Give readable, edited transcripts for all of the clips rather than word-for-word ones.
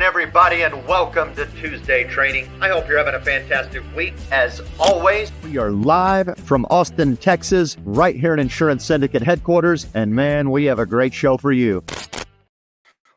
Everybody, and welcome to Tuesday Training. I hope you're having a fantastic week. As always, we are live from Austin, Texas, right here in Insurance Syndicate headquarters, and man, we have a great show for you.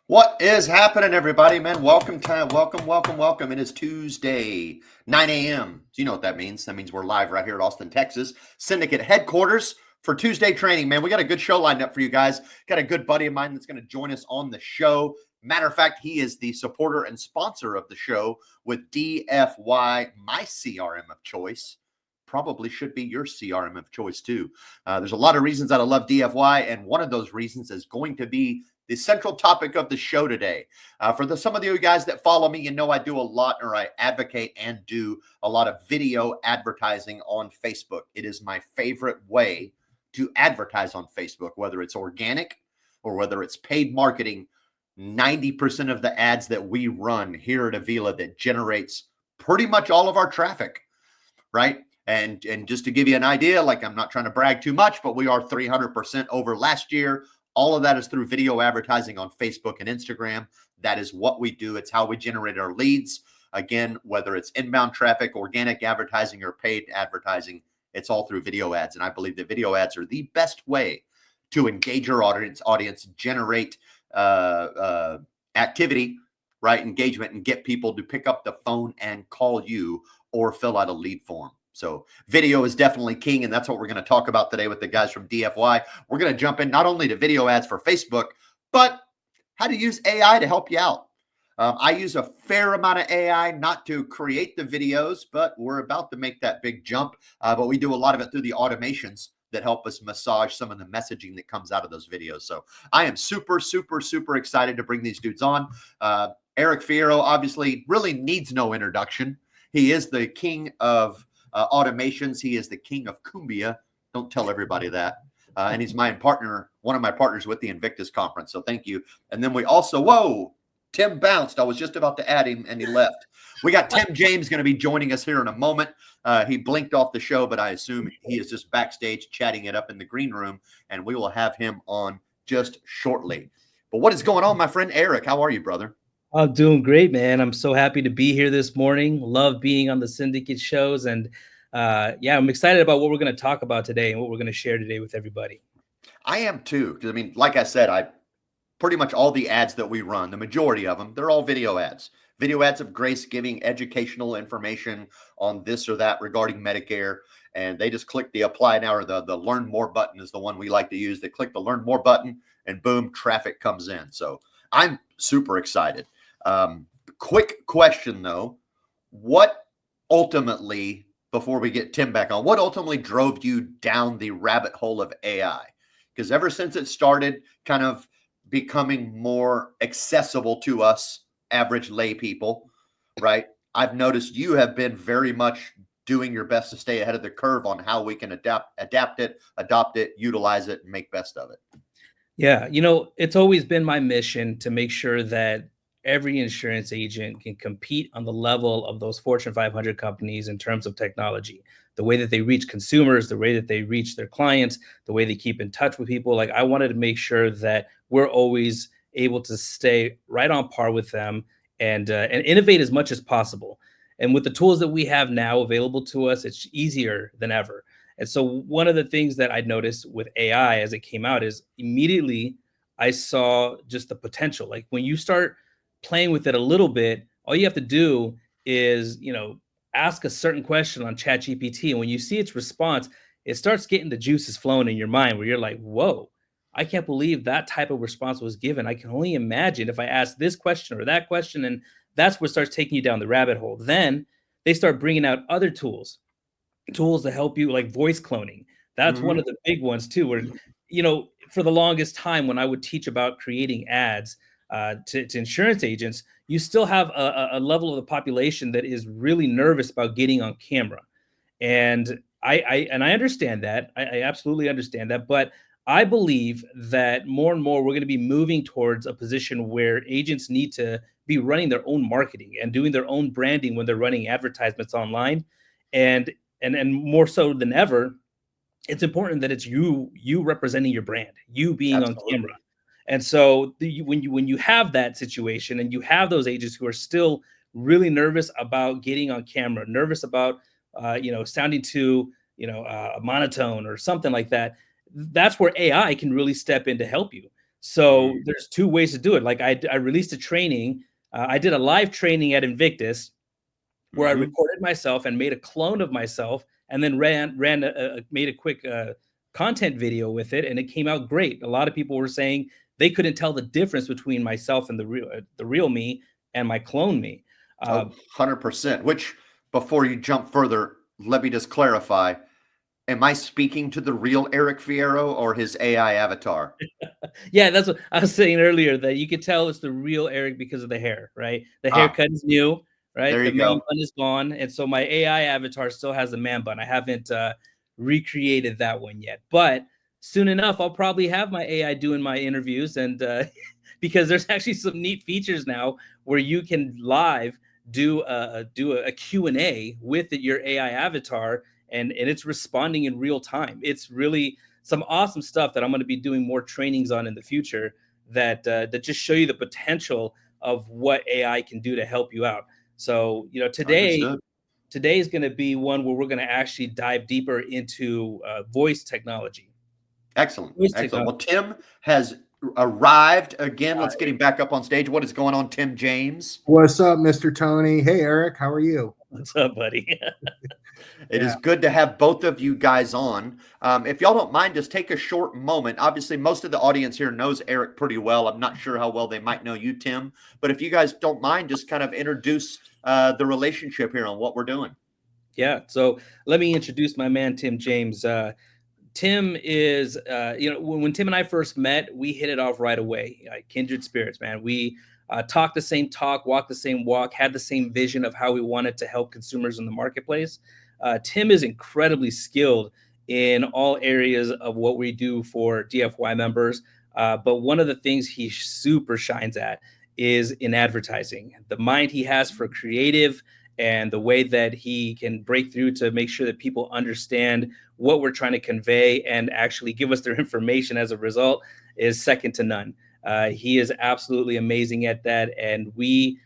What is happening, everybody? Man, welcome. It is Tuesday, 9 a.m. Do you know what that means? That means we're live right here at Austin, Texas, Syndicate headquarters for Tuesday Training. Man, we got a good show lined up for you guys. Got a good buddy of mine that's going to join us on the show. Matter of fact, he is the supporter and sponsor of the show with DFY, my CRM of choice. Probably should be your CRM of choice too. There's a lot of reasons that I love DFY, and one of those reasons is going to be the central topic of the show today. For some of you guys that follow me, you know I do a lot, or I advocate and do a lot of video advertising on Facebook. It is my favorite way to advertise on Facebook, whether it's organic or whether it's paid marketing. 90% of the ads that we run here at Avila that generates pretty much all of our traffic, right? And just to give you an idea, like I'm not trying to brag too much, but we are 300% over last year. All of that is through video advertising on Facebook and Instagram. That is what we do. It's how we generate our leads. Again, whether it's inbound traffic, organic advertising, or paid advertising, it's all through video ads. And I believe that video ads are the best way to engage your audience, generate activity, right? Engagement, and get people to pick up the phone and call you or fill out a lead form. So video is definitely king, and that's what we're going to talk about today with the guys from DFY. We're going to jump in not only to video ads for Facebook, but how to use AI to help you out. I use a fair amount of AI, not to create the videos, but we're about to make that big jump. But we do a lot of it through the automations that help us massage some of the messaging that comes out of those videos. So I am super excited to bring these dudes on. Eric Fierro obviously really needs no introduction. He is the king of automations. He is the king of Cumbia. Don't tell everybody that. And he's my partner, one of my partners with the Invictus Conference. So thank you. And then we also, Tim bounced. I was just about to add him and he left. We got Tim James going to be joining us here in a moment. He blinked off the show, but I assume he is just backstage chatting it up in the green room, and we will have him on just shortly. But what is going on, my friend Eric? How are you, brother? I'm doing great, man. I'm so happy to be here this morning. Love being on the Syndicate shows. And I'm excited about what we're going to talk about today and what we're going to share today with everybody. I am too. Because, I mean, like I said, pretty much all the ads that we run, the majority of them, they're all video ads. Video ads of Grace giving educational information on this or that regarding Medicare. And they just click the apply now, or the learn more button is the one we like to use. They click the learn more button and boom, traffic comes in. So I'm super excited. Quick question though. What ultimately, before we get Tim back on, what ultimately drove you down the rabbit hole of AI? Because ever since it started kind of becoming more accessible to us average lay people, right? I've noticed you have been very much doing your best to stay ahead of the curve on how we can adapt it, adopt it, utilize it, and make best of it. Yeah, it's always been my mission to make sure that every insurance agent can compete on the level of those Fortune 500 companies in terms of technology, the way that they reach consumers, the way that they reach their clients, the way they keep in touch with people. Like, I wanted to make sure that we're always able to stay right on par with them and innovate as much as possible. And with the tools that we have now available to us, it's easier than ever. And so one of the things that I noticed with AI as it came out is immediately I saw just the potential. Like, when you start playing with it a little bit, all you have to do is, ask a certain question on ChatGPT. And when you see its response, it starts getting the juices flowing in your mind where you're like, whoa, I can't believe that type of response was given. I can only imagine if I ask this question or that question. And that's what starts taking you down the rabbit hole. Then they start bringing out other tools to help you, like voice cloning. That's one of the big ones too, where, for the longest time when I would teach about creating ads, to insurance agents, you still have a level of the population that is really nervous about getting on camera. And I understand that. I absolutely understand that. But I believe that more and more we're going to be moving towards a position where agents need to be running their own marketing and doing their own branding when they're running advertisements online. And more so than ever, it's important that it's you representing your brand, you being on Absolutely. camera. And so when you have that situation and you have those agents who are still really nervous about getting on camera, nervous about sounding too monotone or something like that, that's where AI can really step in to help you. So there's two ways to do it. Like I released a training. I did a live training at Invictus where I recorded myself and made a clone of myself, and then made a quick content video with it, and it came out great. A lot of people were saying they couldn't tell the difference between myself and the real me and my clone me. 100%. Which, before you jump further, let me just clarify. Am I speaking to the real Eric Fierro or his AI avatar? Yeah, that's what I was saying earlier, that you could tell it's the real Eric because of the hair, right? The haircut is new, right? There The you man go. bun is gone. And so my AI avatar still has the man bun. I haven't recreated that one yet. But soon enough, I'll probably have my AI doing my interviews. And because there's actually some neat features now where you can live do a Q&A with your AI avatar, and it's responding in real time. It's really some awesome stuff that I'm going to be doing more trainings on in the future that just show you the potential of what AI can do to help you out. So, today is going to be one where we're going to actually dive deeper into voice technology. Excellent. Voice Excellent. Well, technology. Tim has arrived again. Let's get him back up on stage. What is going on, Tim James? What's up, Mr. Tony? Hey, Eric, how are you? What's up, buddy? It is good to have both of you guys on. If y'all don't mind, just take a short moment. Obviously, most of the audience here knows Eric pretty well. I'm not sure how well they might know you, Tim. But if you guys don't mind, just kind of introduce the relationship here on what we're doing. Yeah. So let me introduce my man, Tim James. Tim is, when Tim and I first met, we hit it off right away. Kindred spirits, man. We talked the same talk, walked the same walk, had the same vision of how we wanted to help consumers in the marketplace. Tim is incredibly skilled in all areas of what we do for DFY members. But one of the things he super shines at is in advertising. The mind he has for creative and the way that he can break through to make sure that people understand what we're trying to convey and actually give us their information as a result is second to none. He is absolutely amazing at that. And we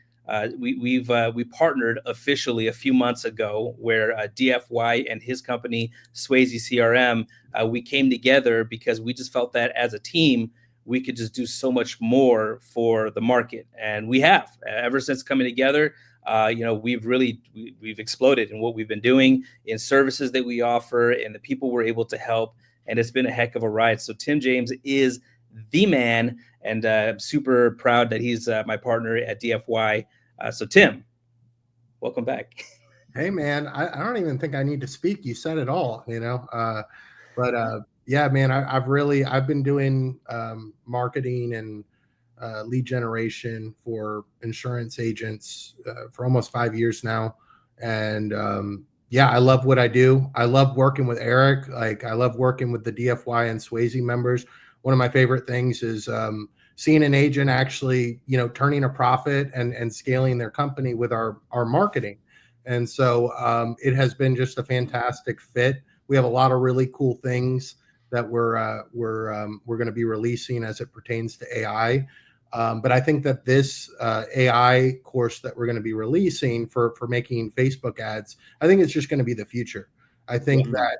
partnered officially a few months ago where DFY and his company, Swayze CRM, we came together because we just felt that as a team, we could just do so much more for the market. And we have, ever since coming together. We've exploded in what we've been doing, in services that we offer, and the people we're able to help. And it's been a heck of a ride. So Tim James is the man, and I'm super proud that he's my partner at DFY. So Tim, welcome back. Hey, man, I don't even think I need to speak. You said it all, yeah, man, I've been doing marketing and lead generation for insurance agents for almost 5 years now. And I love what I do. I love working with Eric. I love working with the DFY and Swayze members. One of my favorite things is seeing an agent actually, turning a profit and scaling their company with our marketing. And so it has been just a fantastic fit. We have a lot of really cool things that we're going to be releasing as it pertains to AI. But I think that this AI course that we're going to be releasing for making Facebook ads, I think it's just going to be the future. I think that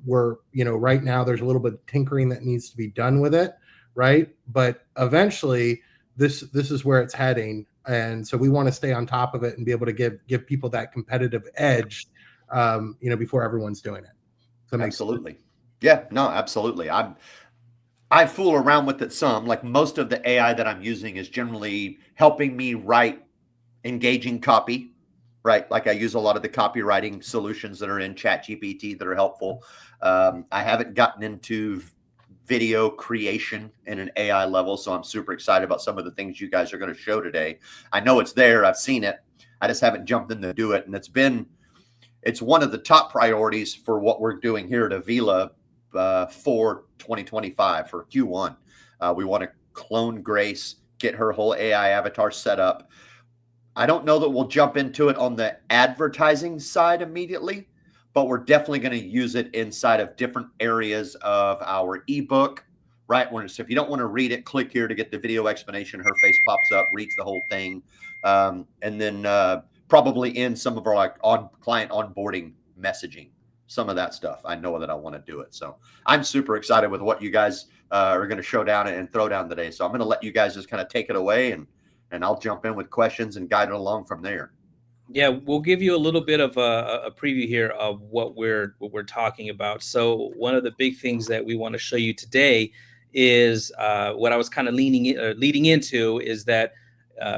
we're, right now there's a little bit of tinkering that needs to be done with it, right? But eventually this is where it's heading. And so we want to stay on top of it and be able to give people that competitive edge, before everyone's doing it. So absolutely. Yeah, no, absolutely. I fool around with it some. Like, most of the AI that I'm using is generally helping me write engaging copy, right? Like, I use a lot of the copywriting solutions that are in ChatGPT that are helpful. I haven't gotten into video creation in an AI level. So I'm super excited about some of the things you guys are going to show today. I know it's there. I've seen it. I just haven't jumped in to do it. And it's one of the top priorities for what we're doing here at Avila for 2025 for Q1. We want to clone Grace, get her whole AI avatar set up. I don't know that we'll jump into it on the advertising side immediately, but we're definitely going to use it inside of different areas of our ebook, right? So if you don't want to read it, click here to get the video explanation. Her face pops up, reads the whole thing. And then probably in some of our like client onboarding messaging, some of that stuff. I know that I want to do it. So I'm super excited with what you guys are going to show down and throw down today. So I'm going to let you guys just kind of take it away, and I'll jump in with questions and guide it along from there. Yeah, we'll give you a little bit of a preview here of what we're talking about. So one of the big things that we want to show you today is what I was kind of leading into is that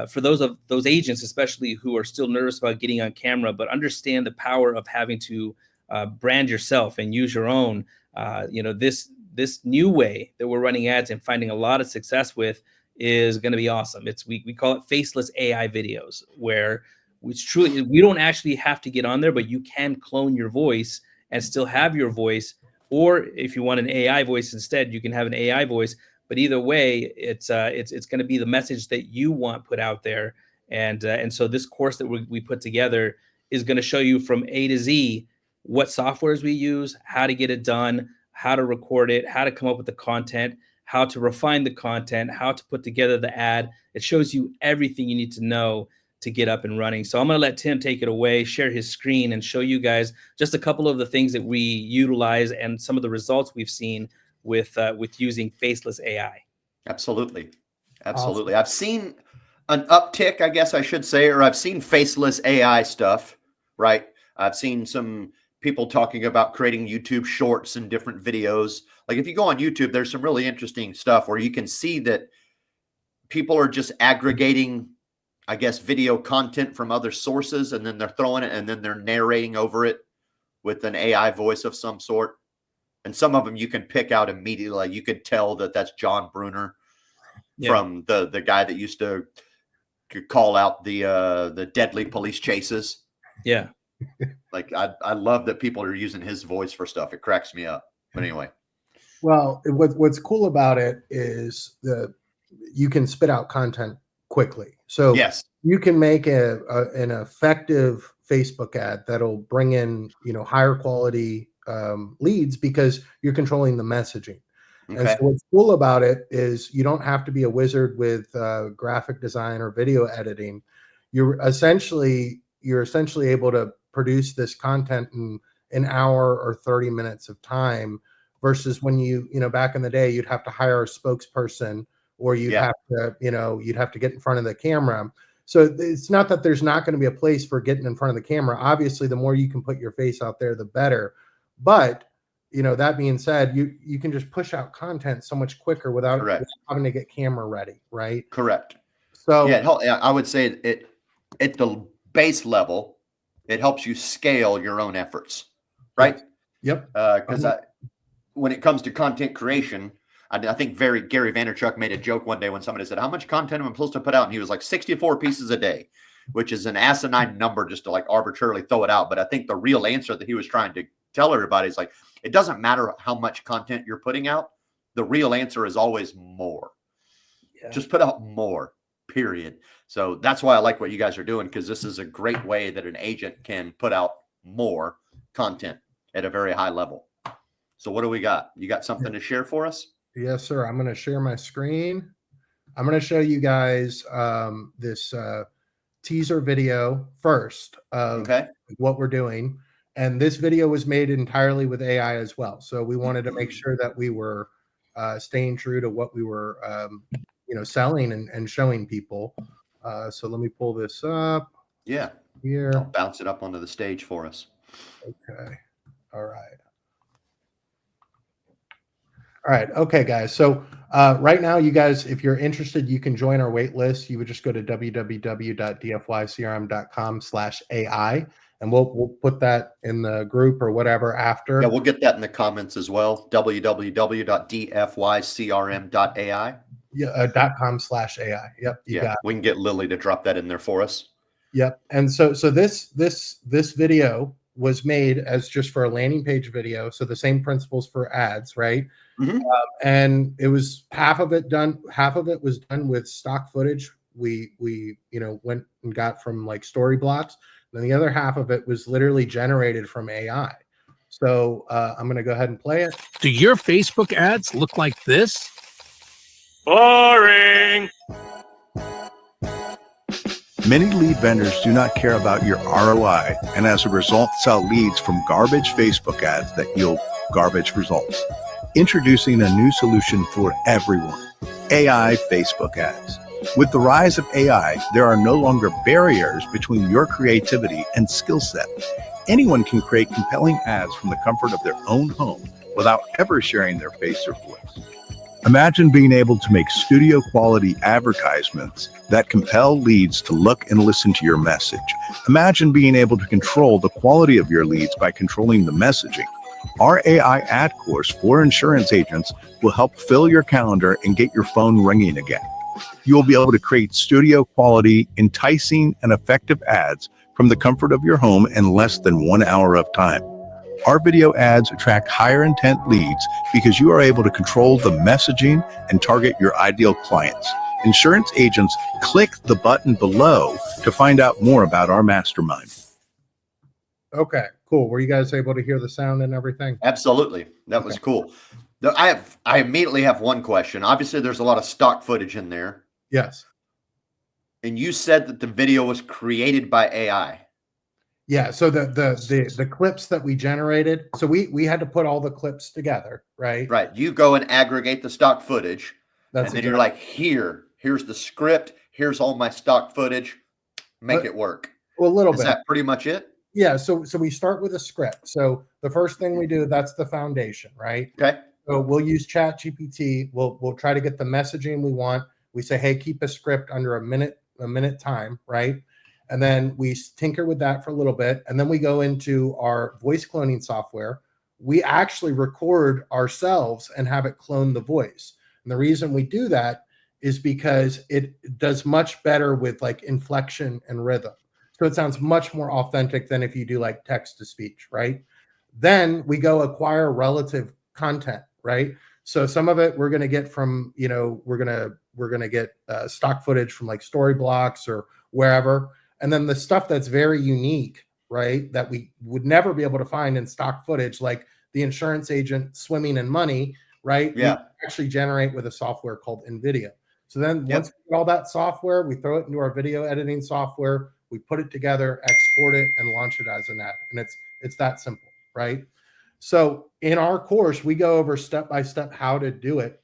for those agents, especially who are still nervous about getting on camera, but understand the power of having to brand yourself and use your own. This new way that we're running ads and finding a lot of success with is going to be awesome. We call it faceless AI videos, where it's truly, we don't actually have to get on there, but you can clone your voice and still have your voice. Or if you want an AI voice instead, you can have an AI voice. But either way, it's going to be the message that you want put out there. And so this course that we put together is going to show you from A to Z what softwares we use, how to get it done, how to record it, how to come up with the content, how to refine the content, how to put together the ad. It shows you everything you need to know to get up and running. So I'm going to let Tim take it away, share his screen, and show you guys just a couple of the things that we utilize and some of the results we've seen with using faceless AI. Absolutely. Awesome. I've seen an uptick, I guess I should say, or I've seen faceless AI stuff, right? I've seen some people talking about creating YouTube shorts and different videos. Like if you go on YouTube, there's some really interesting stuff where you can see that people are just aggregating, I guess, video content from other sources, and then they're throwing it and then they're narrating over it with an AI voice of some sort. And some of them you can pick out immediately. Like you could tell that that's John Bruner from the guy that used to call out the deadly police chases. Yeah. Like I love that people are using his voice for stuff. It cracks me up. But anyway. Well, what's cool about it is you can spit out content quickly. So yes, you can make an effective Facebook ad that'll bring in, higher quality leads because you're controlling the messaging. Okay. And so what's cool about it is you don't have to be a wizard with graphic design or video editing. You're essentially able to produce this content in an hour or 30 minutes of time versus when back in the day, you'd have to hire a spokesperson or you'd have to get in front of the camera. So it's not that there's not going to be a place for getting in front of the camera. Obviously, the more you can put your face out there, the better. But, that being said, you can just push out content so much quicker without having to get camera ready, right? Correct. So I would say it at the base level, it helps you scale your own efforts, right? Yep. Because when it comes to content creation, I think Gary Vaynerchuk made a joke one day when somebody said, how much content am I supposed to put out? And he was like 64 pieces a day, which is an asinine number just to like arbitrarily throw it out. But I think the real answer that he was trying to tell everybody is like, it doesn't matter how much content you're putting out. The real answer is always more. Yeah. Just put out more, period. So that's why I like what you guys are doing, because this is a great way that an agent can put out more content at a very high level. So what do we got? You got something to share for us? Yes, sir. I'm going to share my screen. I'm going to show you guys this teaser video first of what we're doing. And this video was made entirely with AI as well. So we wanted to make sure that we were staying true to what we were, selling and showing people. So let me pull this up. Yeah. Here. I'll bounce it up onto the stage for us. Okay. All right. All right. Okay, guys. So right now, you guys, if you're interested, you can join our wait list. You would just go to www.dfycrm.com/AI, and we'll put that in the group or whatever after. Yeah, we'll get that in the comments as well. www.dfycrm.ai. Yeah, .com/AI. Yep, you got it. We can get Lily to drop that in there for us. Yep. And so this video was made as just for a landing page video. So the same principles for ads, right? Mhm. And it was half of it was done with stock footage. We went and got from like Storyblocks. Then the other half of it was literally generated from AI. So I'm going to go ahead and play it. Do your Facebook ads look like this? Boring. Many lead vendors do not care about your ROI and as a result sell leads from garbage Facebook ads that yield garbage results. Introducing a new solution for everyone, AI Facebook ads. With the rise of AI, there are no longer barriers between your creativity and skill set. Anyone can create compelling ads from the comfort of their own home without ever sharing their face or voice. Imagine being able to make studio quality advertisements that compel leads to look and listen to your message. Imagine being able to control the quality of your leads by controlling the messaging. Our AI ad course for insurance agents will help fill your calendar and get your phone ringing again. You will be able to create studio quality, enticing, and effective ads from the comfort of your home in less than 1 hour of time. Our video ads attract higher intent leads because you are able to control the messaging and target your ideal clients. Insurance agents, click the button below to find out more about our mastermind. Okay, cool. Were you guys able to hear the sound and everything? Absolutely. That was cool. I immediately have one question. Obviously, there's a lot of stock footage in there. Yes. And you said that the video was created by AI. Yeah, so the clips that we generated, so we had to put all the clips together, right? Right. You go and aggregate the stock footage, That's and then you're like, here's the script, here's all my stock footage, make it work. well, a little Is bit. that pretty much it? Yeah, so we start with a script. So the first thing we do, that's the foundation, right? Okay. So we'll use ChatGPT. We'll try to get the messaging we want. We say, hey, keep a script under a minute time, right? And then we tinker with that for a little bit. And then we go into our voice cloning software. We actually record ourselves and have it clone the voice. And the reason we do that is because it does much better with like inflection and rhythm. So it sounds much more authentic than if you do like text to speech, right? Then we go acquire relative content, right? So some of it we're going to get from, we're going to get stock footage from like Storyblocks or wherever. And then the stuff that's very unique, right, that we would never be able to find in stock footage, like the insurance agent swimming in money, right? Yeah. We actually generate with a software called NVIDIA. So then once we get all that software, we throw it into our video editing software, we put it together, export it, and launch it as an ad. And it's that simple, right? So in our course, we go over step by step how to do it.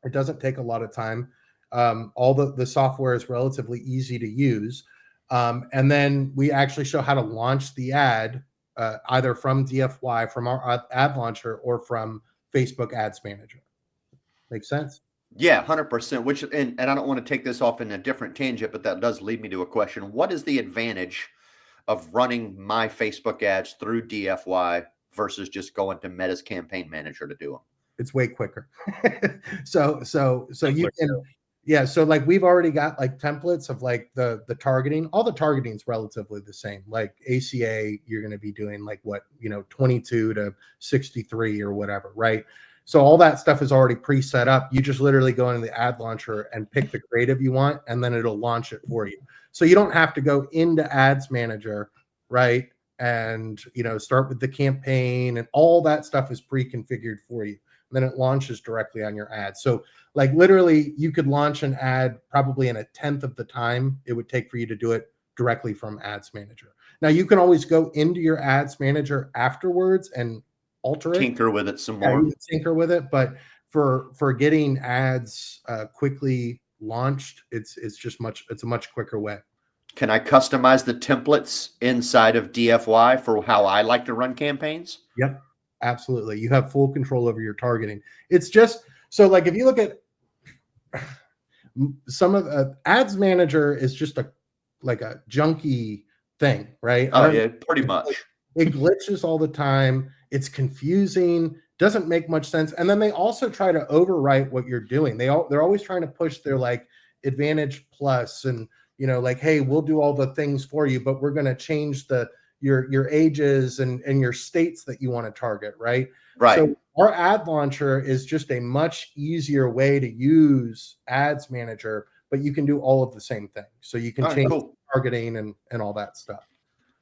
It doesn't take a lot of time. All the software is relatively easy to use. And then we actually show how to launch the ad either from DFY, from our ad launcher, or from Facebook Ads Manager. Make sense? Yeah, 100%. Which and I don't want to take this off in a different tangent, but that does lead me to a question. What is the advantage of running my Facebook ads through DFY versus just going to Meta's Campaign Manager to do them? It's way quicker. so you can. Yeah, so like we've already got like templates of like the targeting. All the targeting is relatively the same. Like ACA, you're going to be doing like 22 to 63 or whatever, right? So all that stuff is already pre-set up. You just literally go into the ad launcher and pick the creative you want, and then it'll launch it for you. So you don't have to go into Ads Manager, right? And start with the campaign, and all that stuff is pre-configured for you. Then it launches directly on your ad. So like literally you could launch an ad probably in 1/10 of the time it would take for you to do it directly from Ads Manager. Now you can always go into your Ads Manager afterwards and alter it. Tinker with it some more. You can tinker with it, but for getting ads quickly launched, it's a much quicker way. Can I customize the templates inside of DFY for how I like to run campaigns? Yep. Absolutely. You have full control over your targeting. It's just so like if you look at some of Ads Manager is just a junky thing, right? Oh yeah, pretty much. It glitches all the time. It's confusing, doesn't make much sense. And then they also try to overwrite what you're doing. They're always trying to push their like Advantage Plus and, you know, like, hey, we'll do all the things for you, but we're going to change your ages and your states that you want to target, right? Right. So our ad launcher is just a much easier way to use Ads Manager, but you can do all of the same things. So you can All right, change cool. targeting and all that stuff.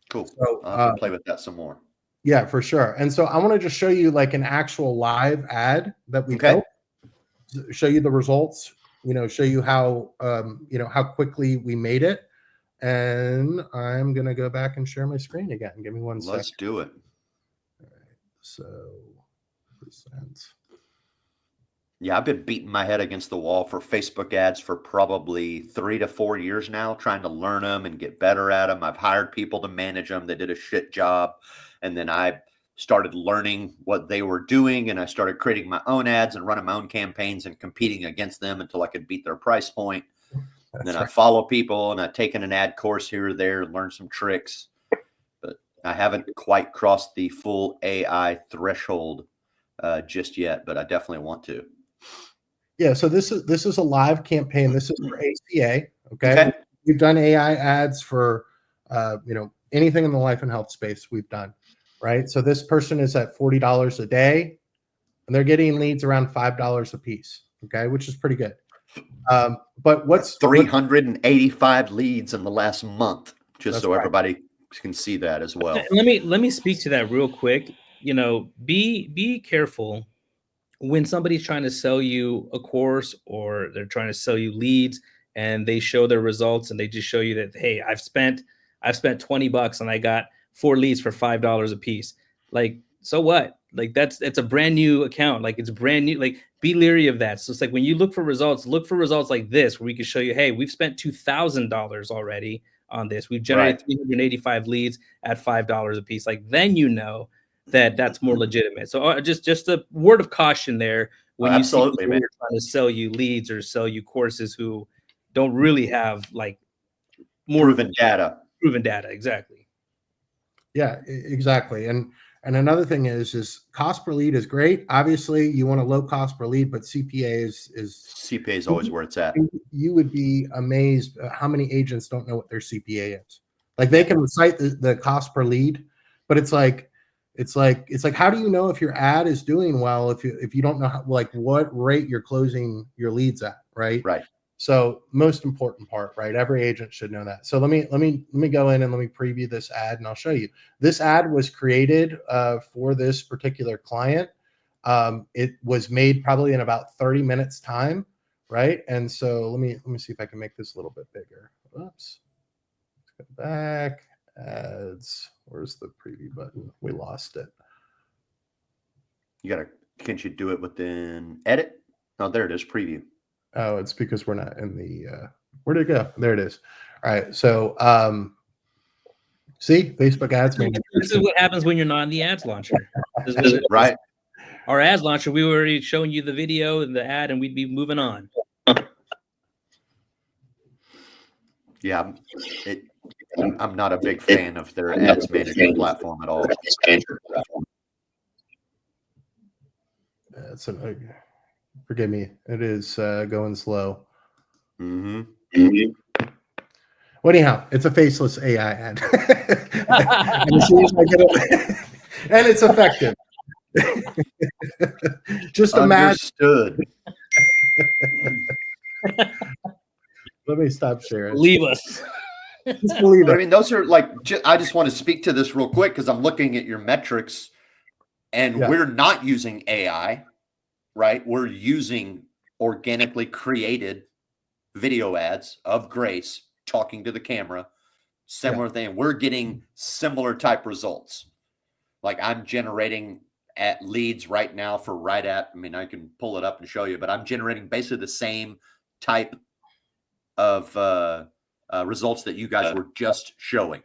Cool. So, I'll have to play with that some more. yeah, for sure. And so I want to just show you like an actual live ad that we Okay. built, show you the results, you know, show you how, you know, how quickly we made it. And I'm going to go back and share my screen again. Give me one second. Let's do it. All right. So present. Yeah, I've been beating my head against the wall for Facebook ads for probably 3 to 4 years now, trying to learn them and get better at them. I've hired people to manage them. They did a shit job. And then I started learning what they were doing, and I started creating my own ads and running my own campaigns and competing against them until I could beat their price point. And then I follow people, and I've taken an ad course here or there and learned some tricks. But I haven't quite crossed the full AI threshold just yet, but I definitely want to. Yeah, so this is a live campaign. This is for ACA. Okay. We've done AI ads for you know, anything in the life and health space we've done, right? So this person is at $40 a day, and they're getting leads around $5 a piece, okay, which is pretty good. But what's 385 leads in the last month, just That's so right. everybody can see that as well. Let me speak to that real quick. You know, be careful when somebody's trying to sell you a course or they're trying to sell you leads and they show their results and they just show you that, hey, I've spent $20 and I got 4 leads for $5 a piece. Like, so what? Like it's a brand new account. Like it's brand new. Like be leery of that. So it's like when you look for results like this, where we can show you, hey, we've spent $2,000 already on this. We've generated 385 leads at $5 a piece. Like then you know that that's more legitimate. So just a word of caution there when you see people who are trying to sell you leads or sell you courses who don't really have like more proven data. Exactly. Yeah, exactly. And another thing is cost per lead is great. Obviously, you want a low cost per lead, but CPA is always where it's at. You would be amazed at how many agents don't know what their CPA is. Like they can recite the cost per lead, but it's like how do you know if your ad is doing well if you don't know how, like what rate you're closing your leads at, right? Right. So most important part, right? Every agent should know that. So let me go in and let me preview this ad and I'll show you. This ad was created for this particular client. It was made probably in about 30 minutes time, right? And so let me see if I can make this a little bit bigger. Oops. Let's go back. Ads. Where's the preview button? We lost it. Can't you do it within edit? Oh, there it is. Preview. Oh, it's because we're not in the where'd it go? There it is. All right. So see, Facebook ads. This is what happens when you're not in the ads launcher. Right. Our ads launcher, we were already showing you the video and the ad, and we'd be moving on. Yeah. I'm not a big fan of their ads management platform at all. Forgive me. It is going slow. Mm-hmm. Well, anyhow, it's a faceless AI ad. And as soon as I get it, and it's effective. Just imagine. Understood. Let me stop sharing. Leave us. Just believe it. I mean, those are like, I just want to speak to this real quick because I'm looking at your metrics and we're not using AI, right? We're using organically created video ads of Grace talking to the camera, similar thing. We're getting similar type results. Like I'm generating at leads right now for I mean, I can pull it up and show you, but I'm generating basically the same type of results that you guys were just showing.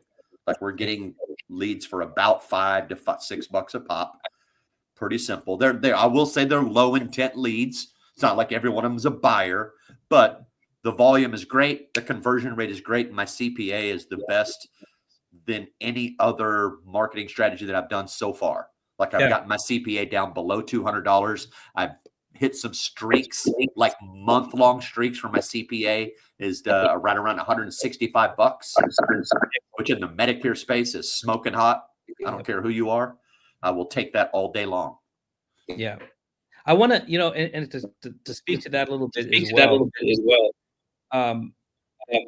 Like we're getting leads for about $5 to $6 a pop. Pretty simple. I will say they're low intent leads. It's not like every one of them is a buyer, but the volume is great. The conversion rate is great. And my CPA is the best than any other marketing strategy that I've done so far. Like I've Yeah. gotten my CPA down below $200. I've hit some streaks, like month-long streaks for my CPA is right around $165, which in the Medicare space is smoking hot. I don't care who you are. I will take that all day long. Yeah. I want to, and to speak to that a little bit as well.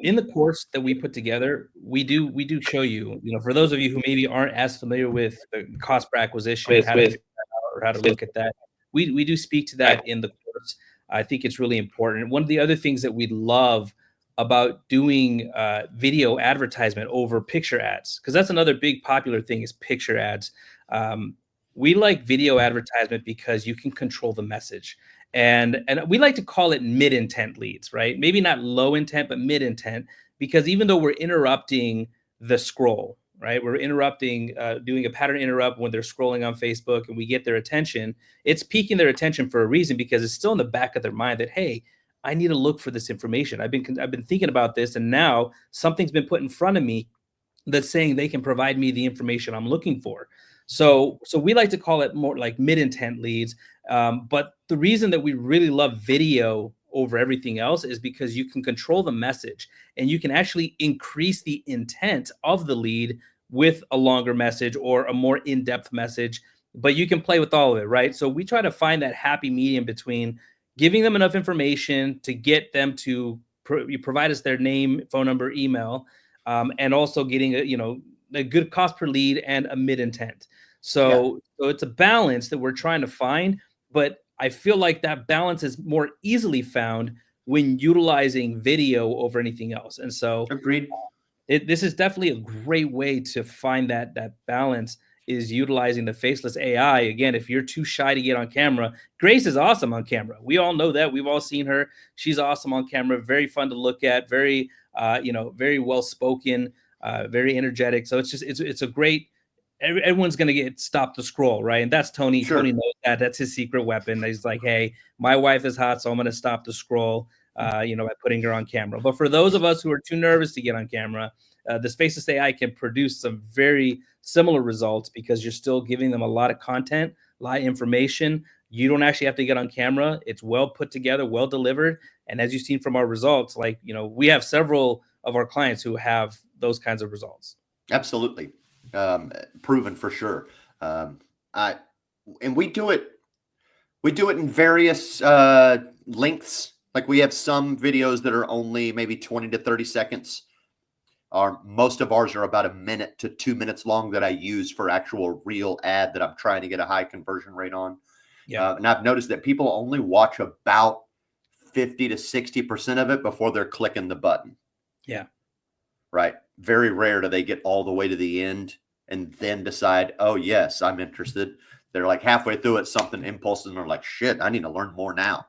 In the course that we put together, we do show you, for those of you who maybe aren't as familiar with the cost per acquisition, how to figure that out or how to look at that, we do speak to that in the course. I think it's really important. One of the other things that we love about doing video advertisement over picture ads, because that's another big popular thing is picture ads. We like video advertisement because you can control the message. And we like to call it mid-intent leads, right? Maybe not low intent, but mid-intent, because even though we're interrupting the scroll, right? We're interrupting, doing a pattern interrupt when they're scrolling on Facebook and we get their attention. It's piquing their attention for a reason because it's still in the back of their mind that, hey, I need to look for this information. I've been thinking about this, and now something's been put in front of me that's saying they can provide me the information I'm looking for. So we like to call it more like mid-intent leads. But the reason that we really love video over everything else is because you can control the message and you can actually increase the intent of the lead with a longer message or a more in-depth message, but you can play with all of it, right? So we try to find that happy medium between giving them enough information to get them to provide us their name, phone number, email, and also getting a good cost per lead and a mid-intent. So it's a balance that we're trying to find, but I feel like that balance is more easily found when utilizing video over anything else. And so Agreed. This is definitely a great way to find that balance, is utilizing the faceless AI. Again, if you're too shy to get on camera, Grace is awesome on camera. We all know that. We've all seen her. She's awesome on camera, very fun to look at, very, very well-spoken, very energetic. So it's a great, everyone's going to stop the scroll, right? And that's Tony. Sure. Tony knows that. That's his secret weapon. He's like, hey, my wife is hot, so I'm going to stop the scroll, by putting her on camera. But for those of us who are too nervous to get on camera, this faceless AI can produce some very similar results because you're still giving them a lot of content, a lot of information. You don't actually have to get on camera. It's well put together, well delivered. And as you've seen from our results, we have several of our clients who have those kinds of results. Absolutely. Proven for sure. And we do it in various lengths. Like we have some videos that are only maybe 20 to 30 seconds. Most of ours are about a minute to 2 minutes long that I use for actual real ad that I'm trying to get a high conversion rate on. Yeah. And I've noticed that people only watch about 50 to 60% of it before they're clicking the button. Yeah. Right. Very rare do they get all the way to the end and then decide, oh, yes, I'm interested. They're like halfway through it, something impulses, and they're like, shit, I need to learn more now.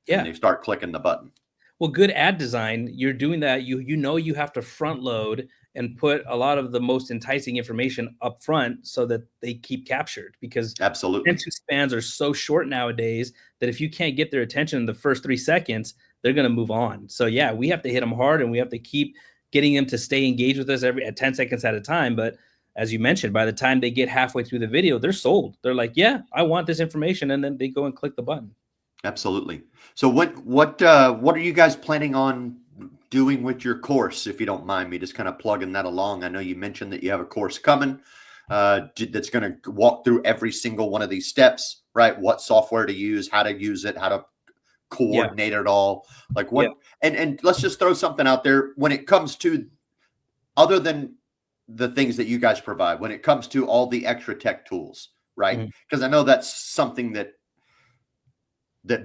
Yeah. And they start clicking the button. Well, good ad design, you're doing that. You have to front load and put a lot of the most enticing information up front so that they keep captured, because Absolutely. attention spans are so short nowadays that if you can't get their attention in the first 3 seconds, they're going to move on. So yeah, we have to hit them hard and we have to keep getting them to stay engaged with us at 10 seconds at a time. But as you mentioned, by the time they get halfway through the video, they're sold. They're like, yeah, I want this information. And then they go and click the button. Absolutely. So what are you guys planning on doing with your course, if you don't mind me just kind of plugging that along? I know you mentioned that you have a course coming that's going to walk through every single one of these steps, right? What software to use, how to use it, how to coordinate it all. Like what, and let's just throw something out there when it comes to, other than the things that you guys provide, when it comes to all the extra tech tools, right? Because I know that's something that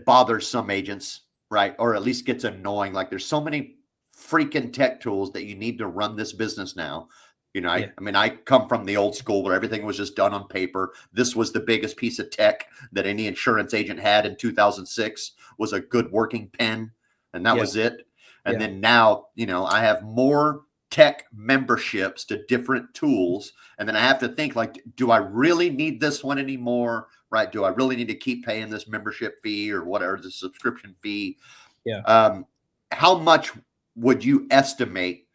bothers some agents, right? Or at least gets annoying. Like there's so many freaking tech tools that you need to run this business now. I mean, I come from the old school where everything was just done on paper. This was the biggest piece of tech that any insurance agent had in 2006 was a good working pen. And that was it. And then now, I have more tech memberships to different tools. And then I have to think like, do I really need this one anymore? Right? Do I really need to keep paying this membership fee or whatever, the subscription fee? Yeah. How much would you estimate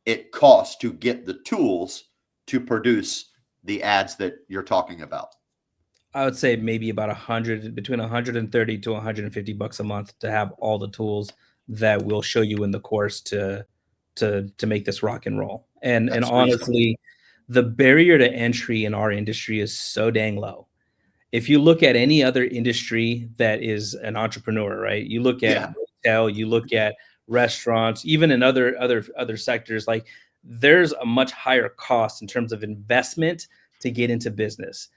it costs to get the tools to produce the ads that you're talking about? I would say maybe about between 130 to 150 bucks a month to have all the tools that we'll show you in the course to make this rock and roll. And That's honestly, the barrier to entry in our industry is so dang low. If you look at any other industry that is an entrepreneur, right? You look at retail, you look at restaurants, even in other sectors, like there's a much higher cost in terms of investment to get into business.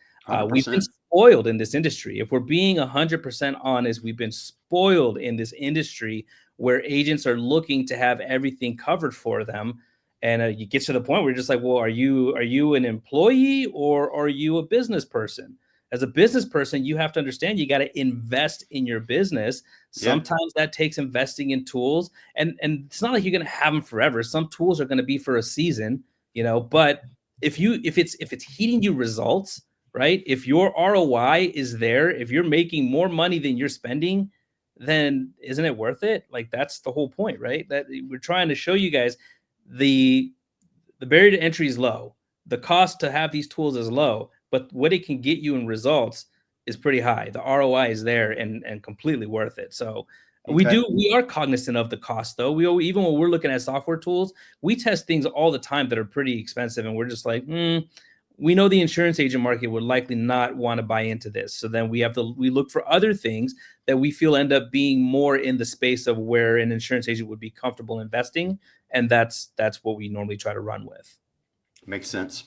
We've been 100%. spoiled in this industry. If we're being 100% honest, we've been spoiled in this industry where agents are looking to have everything covered for them. And you get to the point where you're just like, well, are you an employee or are you a business person? As a business person, you have to understand you got to invest in your business. Sometimes that takes investing in tools, and it's not like you're going to have them forever. Some tools are going to be for a season, but if it's heating you results, right? If your ROI is there, if you're making more money than you're spending, then isn't it worth it? Like that's the whole point, right? That we're trying to show you guys the barrier to entry is low. The cost to have these tools is low, but what it can get you in results is pretty high. The ROI is there and completely worth it. So we are cognizant of the cost though. Even when we're looking at software tools, we test things all the time that are pretty expensive. And we're just like, we know the insurance agent market would likely not want to buy into this. So then we look for other things that we feel end up being more in the space of where an insurance agent would be comfortable investing. And that's what we normally try to run with. Makes sense.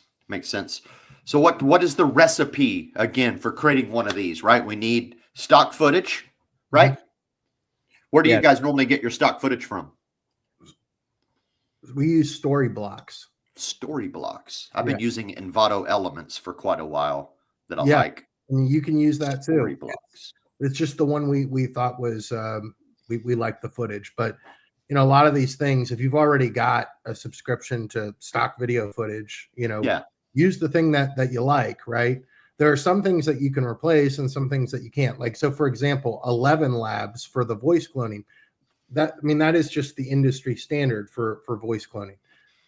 So what is the recipe again for creating one of these, right? We need stock footage, right? Where do you guys normally get your stock footage from? We use story blocks. Story blocks. I've been using Envato Elements for quite a while that I like. And you can use that too. Story blocks. It's just the one we thought was we like the footage, but a lot of these things, if you've already got a subscription to stock video footage, use the thing that you like, right? There are some things that you can replace and some things that you can't. Like, so for example, 11 Labs for the voice cloning, that is just the industry standard for voice cloning.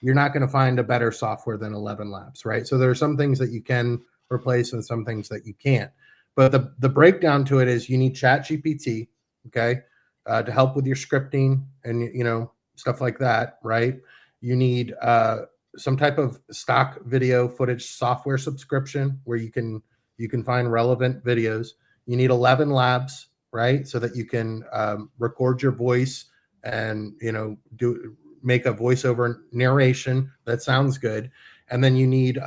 You're not going to find a better software than 11 Labs, right? So there are some things that you can replace and some things that you can't. But the breakdown to it is you need ChatGPT, okay, to help with your scripting and stuff like that, right? You need some type of stock video footage software subscription where you can find relevant videos. You need 11 Labs, right, so that you can record your voice and make a voiceover narration that sounds good. And then you need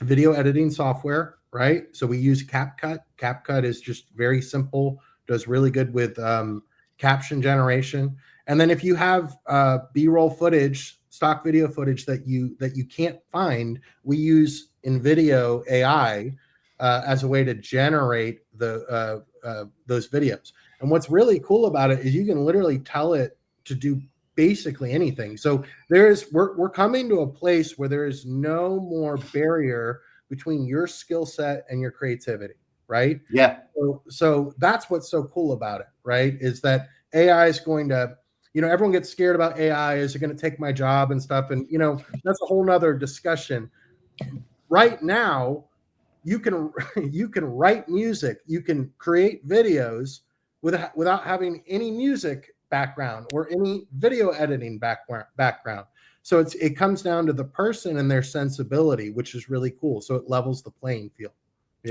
video editing software, right? So we use CapCut. CapCut is just very simple, does really good with caption generation. And then if you have B-roll footage, stock video footage that you can't find, we use InVideo AI as a way to generate those videos. And what's really cool about it is you can literally tell it to do basically anything. So we're coming to a place where there is no more barrier between your skill set and your creativity, right? Yeah. So that's what's so cool about it, right? Is that AI is going to, everyone gets scared about AI. Is it going to take my job and stuff? And, that's a whole nother discussion. Right now, you can write music, you can create videos without having any music background or any video editing background. So it comes down to the person and their sensibility, which is really cool. So it levels the playing field.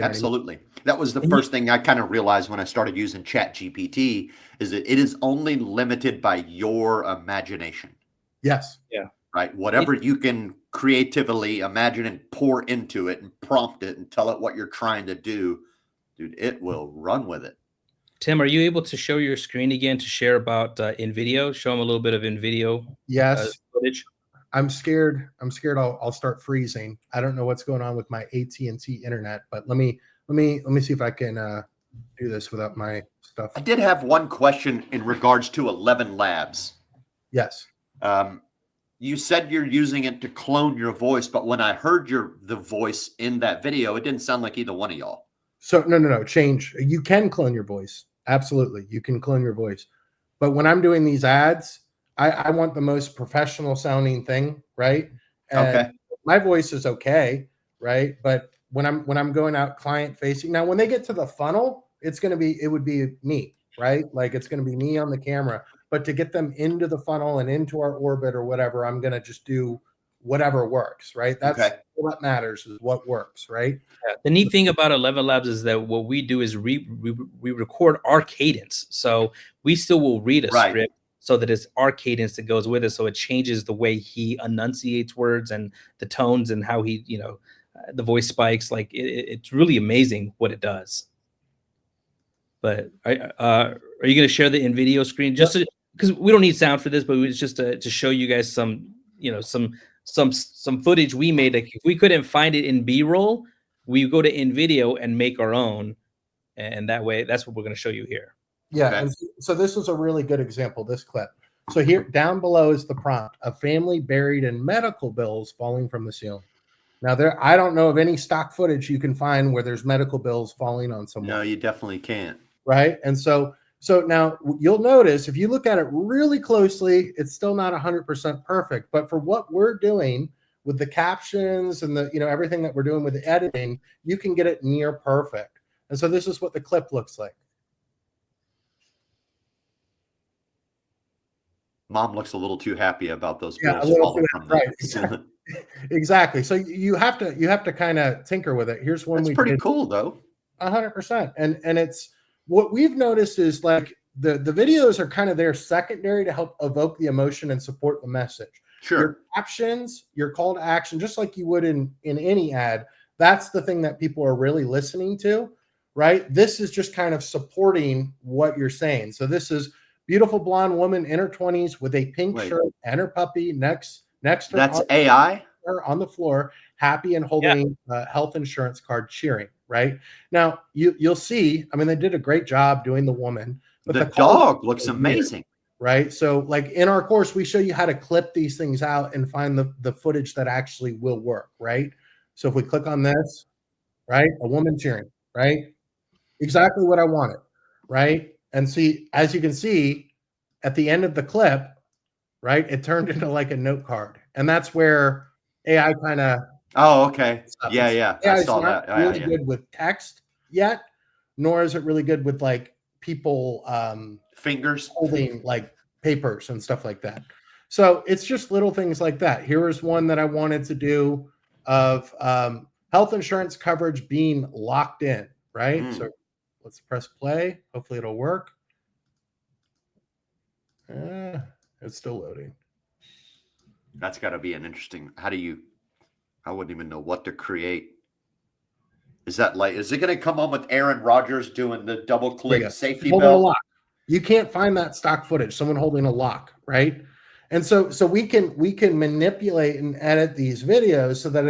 Absolutely. I mean? That was the first thing I kind of realized when I started using ChatGPT is that it is only limited by your imagination. Yes. Yeah. Right. Whatever you can creatively imagine and pour into it and prompt it and tell it what you're trying to do, dude, it will run with it. Tim, are you able to show your screen again to share about InVideo? Show them a little bit of InVideo footage. I'm scared. I'll start freezing. I don't know what's going on with my AT&T internet, but let me see if I can do this without my stuff. I did have one question in regards to 11 Labs. Yes. You said you're using it to clone your voice, but when I heard the voice in that video, it didn't sound like either one of y'all. So no, change. You can clone your voice. Absolutely. You can clone your voice. But when I'm doing these ads, I want the most professional sounding thing, right? And my voice is okay, right? But when I'm going out client facing, now when they get to the funnel, it would be me, right? Like it's going to be me on the camera. But to get them into the funnel and into our orbit or whatever, I'm going to just do whatever works, right? That's Okay. what matters, is what works, right? Yeah. The neat thing about 11 Labs is that what we do is we record our cadence. So we still will read a Right. script so that it's our cadence that goes with it. So it changes the way he enunciates words and the tones and how he, the voice spikes. Like it's really amazing what it does. But are you going to share the in video screen just because we don't need sound for this, but it's just to show you guys some, some footage we made. Like if we couldn't find it in B-roll, we go to in video and make our own, and that way, that's what we're going to show you here. Yeah. Okay. And so this was a really good example, this clip. So here down below is the prompt: a family buried in medical bills falling from the ceiling. Now I don't know of any stock footage you can find where there's medical bills falling on someone. No, you definitely can't. Right. And so now you'll notice if you look at it really closely, it's still not 100% perfect. But for what we're doing with the captions and the, everything that we're doing with the editing, you can get it near perfect. And so this is what the clip looks like. Mom looks a little too happy about those Yeah, bills falling from right. the Exactly. Exactly. So you have to kind of tinker with it. Here's one That's we pretty did. cool though. 100%. And it's what we've noticed is like the videos are kind of there secondary to help evoke the emotion and support the message. Sure. Your captions, your call to action, just like you would in any ad, that's the thing that people are really listening to, right? This is just kind of supporting what you're saying. So this is beautiful blonde woman in her 20s with a pink shirt and her puppy next to her. That's AI? On the floor, happy and holding a health insurance card, cheering. Right now, you'll see. I mean, they did a great job doing the woman, but the dog looks amazing. Right. So, like in our course, we show you how to clip these things out and find the footage that actually will work. Right. So if we click on this, right, a woman cheering, right, exactly what I wanted. Right. And see, as you can see, at the end of the clip, right, it turned into like a note card, and that's where AI kind of. Oh, okay. Yeah. I saw that. Really good with text yet, nor is it really good with like people fingers holding like papers and stuff like that. So it's just little things like that. Here is one that I wanted to do of health insurance coverage being locked in, right? So let's press play. Hopefully it'll work. It's still loading. That's got to be an interesting. I wouldn't even know what to create. Is it going to come on with Aaron Rodgers doing the double click safety belt? You can't find that stock footage, someone holding a lock, right? And so we can manipulate and edit these videos so that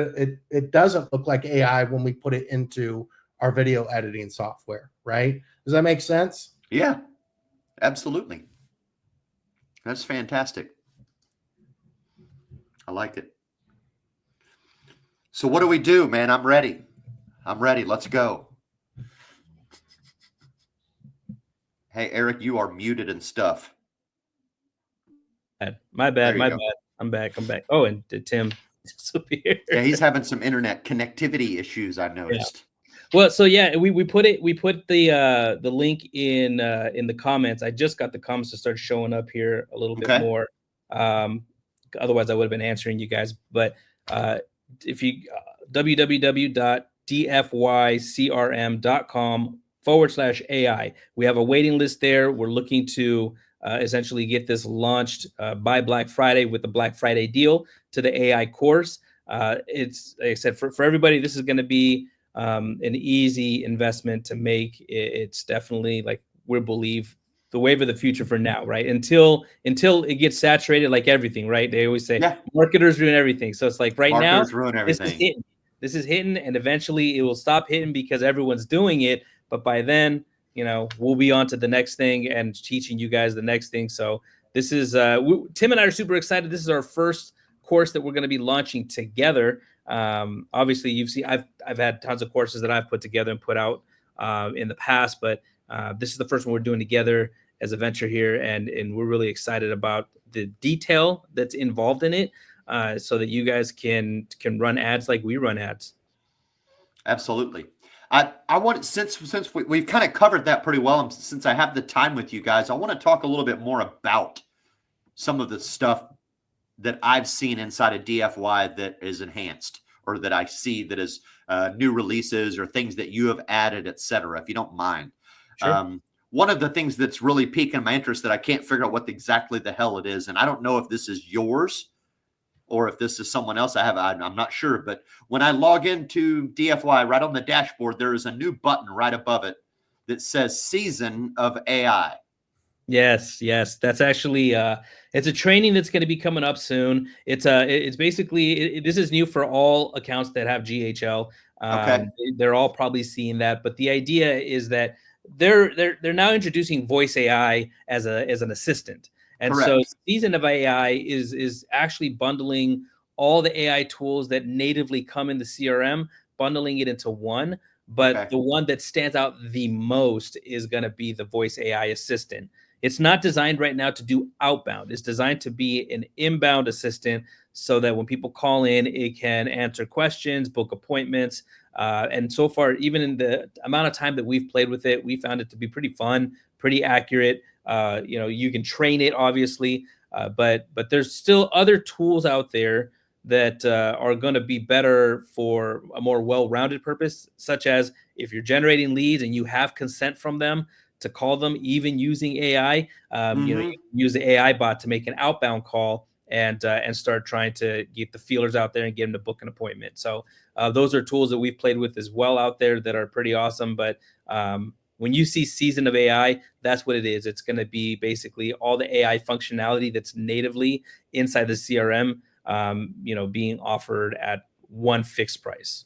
it doesn't look like AI when we put it into our video editing software, right? Does that make sense? Yeah, absolutely. That's fantastic. I like it. So what do we do, man? I'm ready. Let's go. Hey, Eric, you are muted and stuff. My bad. I'm back. Oh, and Tim disappeared. Yeah, he's having some internet connectivity issues, I noticed. Yeah. Well, so yeah, we put the link in the comments. I just got the comments to start showing up here a little bit more. Otherwise I would have been answering you guys. But if you www.dfycrm.com/AI, we have a waiting list there. We're looking to essentially get this launched by Black Friday with the Black Friday deal to the AI course. It's like I said, for everybody, this is going to be an easy investment to make. It's definitely, like, we believe, the wave of the future for now, right? Until it gets saturated, like everything, right? They always say marketers ruin everything. So it's like marketers ruin everything. This is hitting, and eventually it will stop hitting because everyone's doing it. But by then, we'll be on to the next thing and teaching you guys the next thing. So this is Tim and I are super excited. This is our first course that we're going to be launching together. Obviously, you've seen I've had tons of courses that I've put together and put out in the past, but this is the first one we're doing together as a venture here, and we're really excited about the detail that's involved in it. so that you guys can run ads like we run ads. Absolutely. I want, since we've kind of covered that pretty well, and since I have the time with you guys, I want to talk a little bit more about some of the stuff that I've seen inside of DFY that is enhanced, or that I see that is new releases or things that you have added, etc. If you don't mind. Sure. One of the things that's really piquing my interest that I can't figure out what exactly the hell it is, and I don't know if this is yours or if this is someone else. I'm not sure. But when I log into DFY, right on the dashboard, there is a new button right above it that says Season of AI. Yes, that's actually it's a training that's going to be coming up soon. It's basically this is new for all accounts that have GHL. Okay. They're all probably seeing that, but the idea is that they're now introducing voice AI as an assistant. And so Correct. Season of AI is actually bundling all the AI tools that natively come in the CRM, bundling it into one. But Okay. the one that stands out the most is going to be the voice AI assistant. It's not designed right now to do outbound. It's designed to be an inbound assistant so that when people call in, it can answer questions, book appointments. And so far, even in the amount of time that we've played with it, we found it to be pretty fun, pretty accurate. You can train it, obviously, but there's still other tools out there that are going to be better for a more well-rounded purpose, such as if you're generating leads and you have consent from them to call them, even using AI, you can use the AI bot to make an outbound call and start trying to get the feelers out there and get them to book an appointment. So those are tools that we've played with as well out there that are pretty awesome. But when you see Season of AI, that's what it is. It's going to be basically all the AI functionality that's natively inside the CRM, being offered at one fixed price.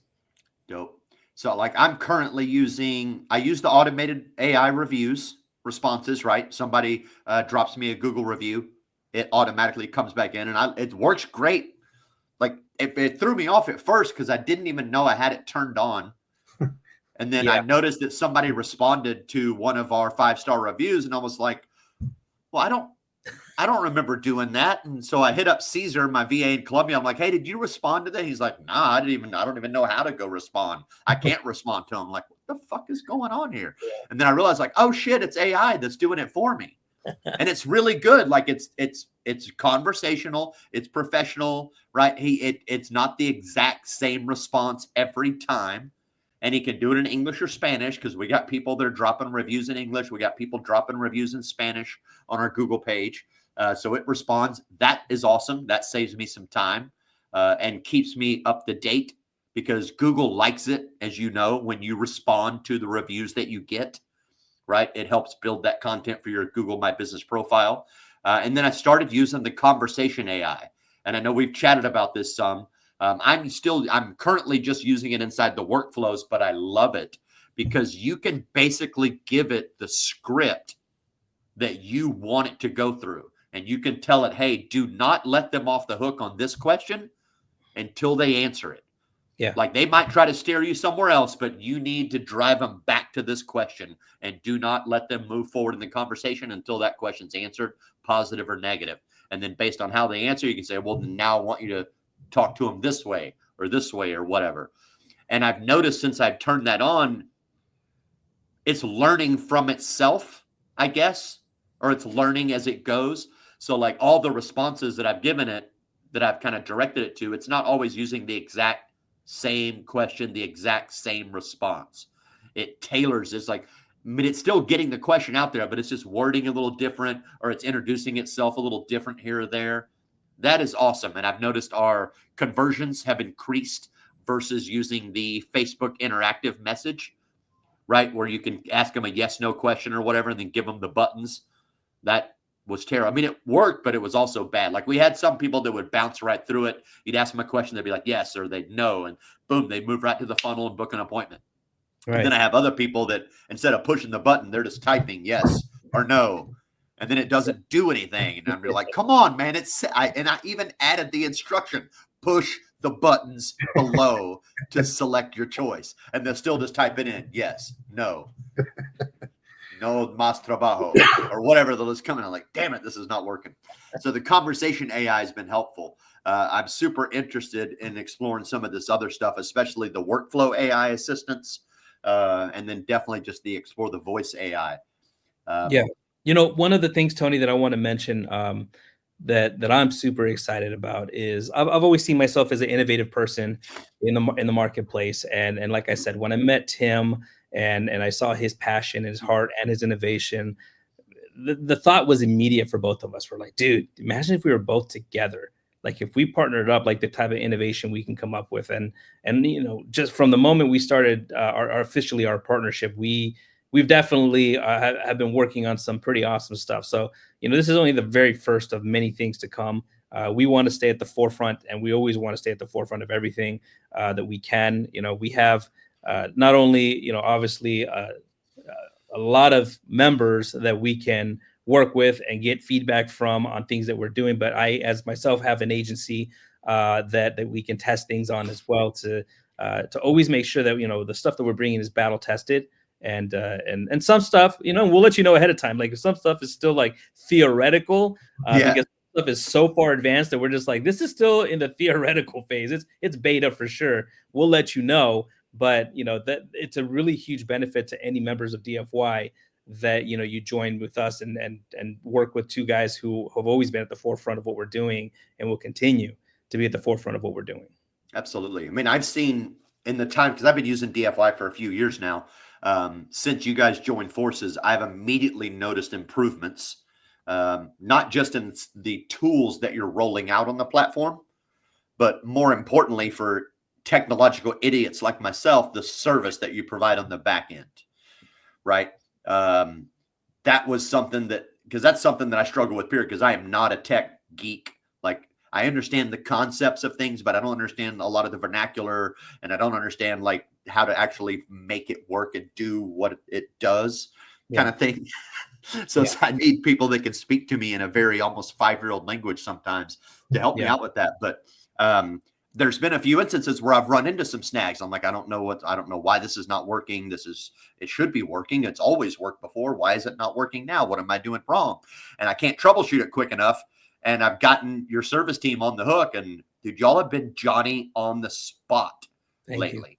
Dope. So like I'm currently I use the automated AI reviews responses, right? Somebody drops me a Google review, it automatically comes back in, and it works great. Like it threw me off at first because I didn't even know I had it turned on. And then I noticed that somebody responded to one of our 5-star reviews, and I was like, well, I don't remember doing that. And so I hit up Caesar, my VA in Columbia. I'm like, hey, did you respond to that? He's like, nah, I don't even know how to go respond. I can't respond to him. I'm like, what the fuck is going on here? And then I realized like, oh shit, it's AI that's doing it for me. And it's really good. Like it's conversational, it's professional, right? It's not the exact same response every time. And he can do it in English or Spanish because we got people that are dropping reviews in English. We got people dropping reviews in Spanish on our Google page. So it responds. That is awesome. That saves me some time and keeps me up to date because Google likes it, as you know, when you respond to the reviews that you get, right? It helps build that content for your Google My Business profile. And then I started using the conversation AI. And I know we've chatted about this some. I'm currently just using it inside the workflows, but I love it because you can basically give it the script that you want it to go through. And you can tell it, hey, do not let them off the hook on this question until they answer it. Yeah. Like they might try to steer you somewhere else, but you need to drive them back to this question and do not let them move forward in the conversation until that question's answered, positive or negative. And then based on how they answer, you can say, well, now I want you to talk to them this way or whatever. And I've noticed since I've turned that on, it's learning from itself, I guess, or it's learning as it goes. So like all the responses that I've given it, that I've kind of directed it to, it's not always using the exact same question, the exact same response. It tailors. It's like, I mean, it's still getting the question out there, but it's just wording a little different, or it's introducing itself a little different here or there. That is awesome. And I've noticed our conversions have increased versus using the Facebook interactive message, right? Where you can ask them a yes, no question or whatever, and then give them the buttons. That was terrible. I mean, it worked, but it was also bad. Like we had some people that would bounce right through it. You'd ask them a question, they'd be like, yes, or they'd no. And boom, they'd move right to the funnel and book an appointment. Right. And then I have other people that instead of pushing the button, they're just typing yes or no. And then it doesn't do anything. And I'm like, come on, man. I even added the instruction, push the buttons below to select your choice. And they'll still just type it in. Yes, no. no más trabajo, or whatever that was coming. I'm like, damn it, this is not working. So the conversation AI has been helpful. I'm super interested in exploring some of this other stuff, especially the workflow AI assistance, and then definitely just explore the voice AI. Yeah. One of the things, Tony, that I want to mention that I'm super excited about is I've always seen myself as an innovative person in the marketplace. And like I said, when I met Tim and I saw his passion, his heart, and his innovation, the thought was immediate for both of us. We're like, dude, imagine if we were both together. Like if we partnered up, like the type of innovation we can come up with, and just from the moment we started our partnership, we've definitely have been working on some pretty awesome stuff. So this is only the very first of many things to come. We want to stay at the forefront, and we always want to stay at the forefront of everything that we can. We have not only obviously a lot of members that we can work with and get feedback from on things that we're doing, but I, as myself, have an agency that we can test things on as well to always make sure that the stuff that we're bringing is battle tested. And some stuff, we'll let you know ahead of time. Like if some stuff is still like theoretical, because stuff is so far advanced that we're just like, this is still in the theoretical phase. It's beta for sure. We'll let you know, but that it's a really huge benefit to any members of DFY that you join with us and work with two guys who have always been at the forefront of what we're doing and will continue to be at the forefront of what we're doing. Absolutely. I mean, I've seen in the time, because I've been using DFY for a few years now. Since you guys joined forces, I've immediately noticed improvements, not just in the tools that you're rolling out on the platform, but more importantly for technological idiots like myself, the service that you provide on the back end, right? That was something because that's something that I struggle with, period, because I am not a tech geek. Like I understand the concepts of things, but I don't understand a lot of the vernacular, and I don't understand like how to actually make it work and do what it does kind of thing. So I need people that can speak to me in a very almost 5-year-old language sometimes to help me out with that. But there's been a few instances where I've run into some snags. I'm like, I don't know why this is not working. It should be working. It's always worked before. Why is it not working now? What am I doing wrong? And I can't troubleshoot it quick enough. And I've gotten your service team on the hook, and dude, y'all have been Johnny on the spot lately.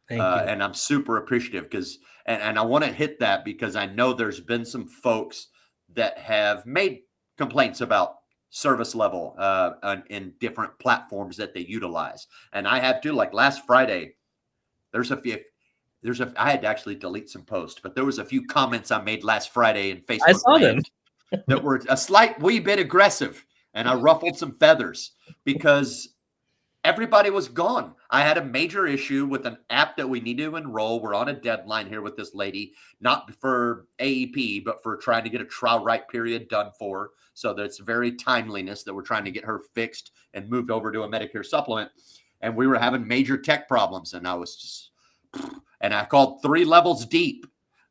Thank you. And I'm super appreciative because I want to hit that because I know there's been some folks that have made complaints about service level in different platforms that they utilize. And I have too, like last Friday, I had to actually delete some posts, but there was a few comments I made last Friday in Facebook. I saw them. That were a slight wee bit aggressive, and I ruffled some feathers because everybody was gone. I had a major issue with an app that we need to enroll. We're on a deadline here with this lady, not for AEP, but for trying to get a trial right period done for. So that's very timeliness that we're trying to get her fixed and moved over to a Medicare supplement. And we were having major tech problems, and I called 3 levels deep.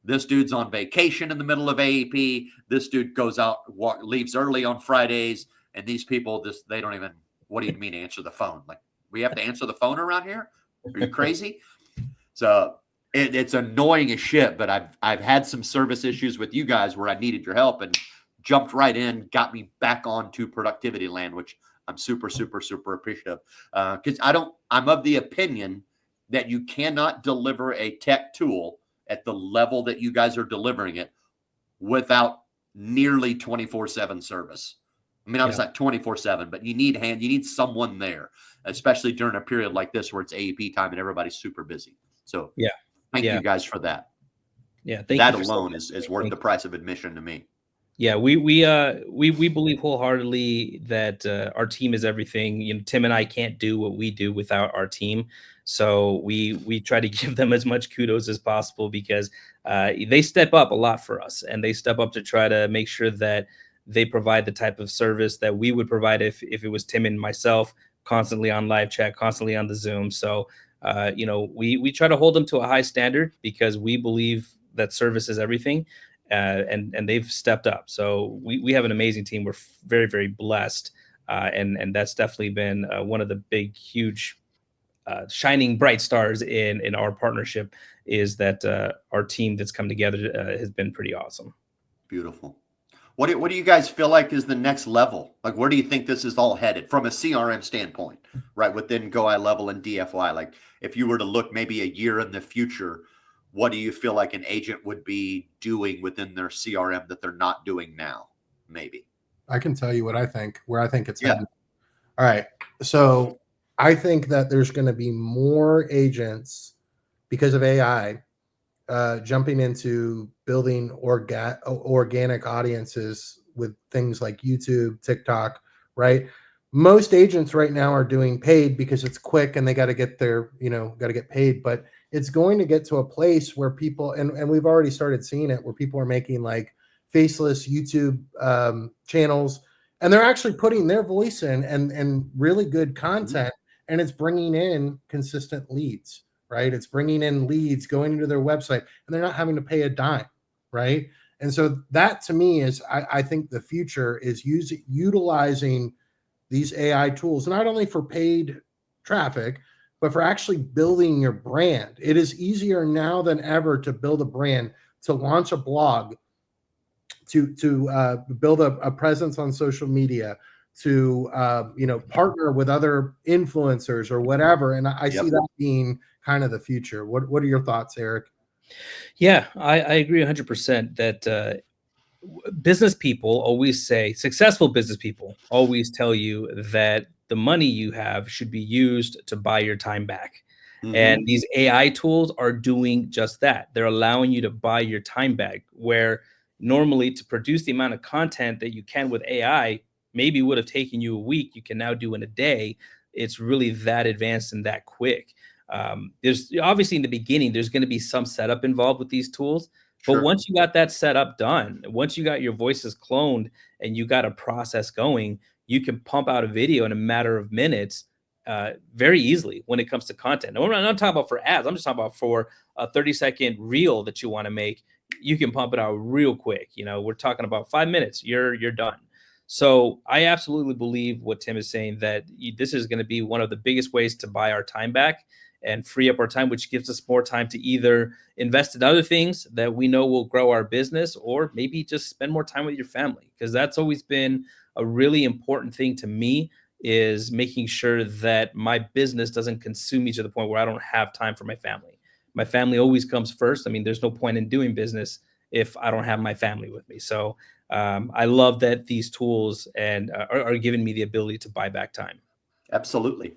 This dude's on vacation in the middle of AEP. This dude goes out, leaves early on Fridays. And these people, they don't even, what do you mean answer the phone? Like, we have to answer the phone around here? Are you crazy? So it's annoying as shit, but I've had some service issues with you guys where I needed your help and jumped right in, got me back onto productivity land, which I'm super, super, super appreciative. Because I'm of the opinion that you cannot deliver a tech tool at the level that you guys are delivering it without nearly 24/7 service. I mean, obviously not 24/7, but you need someone there, especially during a period like this where it's AEP time and everybody's super busy. So thank you guys for that. Yeah. That alone is worth the price of admission to me. Yeah, we believe wholeheartedly that our team is everything. Tim and I can't do what we do without our team. So we try to give them as much kudos as possible because they step up a lot for us, and they step up to try to make sure that they provide the type of service that we would provide if it was Tim and myself constantly on live chat, constantly on the Zoom. So we try to hold them to a high standard because we believe that service is everything. And they've stepped up. So we have an amazing team. We're very, very blessed. And that's definitely been one of the big, huge, shining bright stars in our partnership is that our team that's come together has been pretty awesome. Beautiful. What do you guys feel like is the next level? Like, where do you think this is all headed from a CRM standpoint, right? Within Go iLevel and DFY, like if you were to look maybe a year in the future, what do you feel like an agent would be doing within their CRM that they're not doing now? Maybe. I can tell you what I think, where I think it's Yeah. headed. All right. So I think that there's going to be more agents because of AI jumping into building organic audiences with things like YouTube, TikTok, right? Most agents right now are doing paid because it's quick and they got to get their, got to get paid. But it's going to get to a place where people, and we've already started seeing it, where people are making like faceless YouTube channels, and they're actually putting their voice in and really good content, and it's bringing in consistent leads. Right? It's bringing in leads going into their website, and they're not having to pay a dime. Right? And so that to me is, I think the future is utilizing these AI tools, not only for paid traffic, but for actually building your brand. It is easier now than ever to build a brand, to launch a blog, to build a presence on social media, to partner with other influencers or whatever. And I see that being kind of the future. What are your thoughts, Eric? Yeah, I agree 100% that business people always say, successful business people always tell you that the money you have should be used to buy your time back. And these AI tools are doing just that. They're allowing you to buy your time back, where normally to produce the amount of content that you can with AI maybe would have taken you a week, you can now do in a day. It's really that advanced and that quick. There's obviously in the beginning, there's going to be some setup involved with these tools. But once you got that setup done, once you got your voices cloned and you got a process going, you can pump out a video in a matter of minutes very easily when it comes to content. And I'm not talking about for ads. I'm just talking about for a 30-second reel that you want to make. You can pump it out real quick. We're talking about 5 minutes. You're done. So I absolutely believe what Tim is saying, that this is going to be one of the biggest ways to buy our time back and free up our time, which gives us more time to either invest in other things that we know will grow our business, or maybe just spend more time with your family. Because that's always been a really important thing to me, is making sure that my business doesn't consume me to the point where I don't have time for my family. My family always comes first. I mean, there's no point in doing business if I don't have my family with me. So I love that these tools are giving me the ability to buy back time. Absolutely.